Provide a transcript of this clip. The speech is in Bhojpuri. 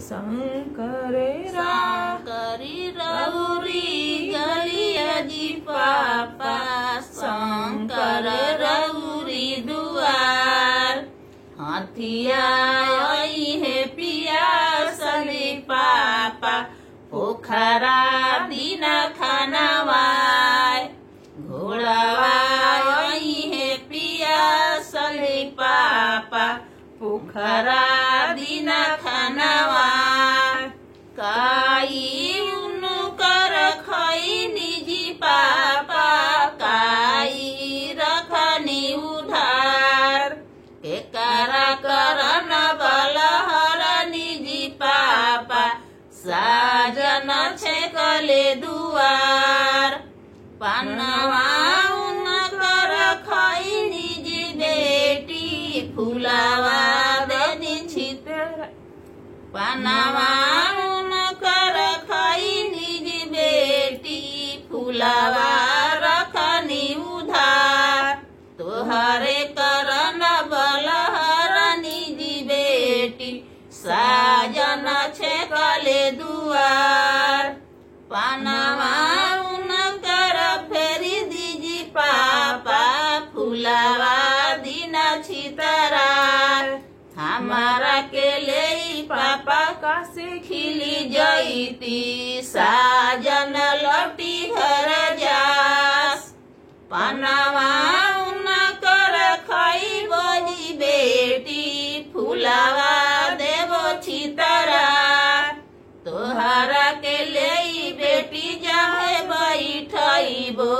शंकर शंकरी रौरी गलिया जी पापा शंकर रौरी दुआर हथिया है पिया सली पापा पोखरा दिन खानावाय घोड़ावा है पिया सली पापा पोखरा दिन खानावा काई उनकर खई निजी पापा काई रखनी उधार एकरा करन बलहर निजी पापा साजन छेकले दुआर पनवा उनकर खई निजी बेटी फुलावा देनी छितर पनवा उनकर खई निजी बेटी फुलावा रखनी उधार तोहरे करन बलहर निजी बेटी साजन छेकले दुआर पनवा उनकर फेरी दीजी पापा फुलावा दिन छितरार हमारा के ले पापा कासे खिली जईती साजन लौटी घर जास पनवा उनकर खई बोली बेटी फुलावा देवो छितरा तोहरा के ले बेटी जाहे बैठइबो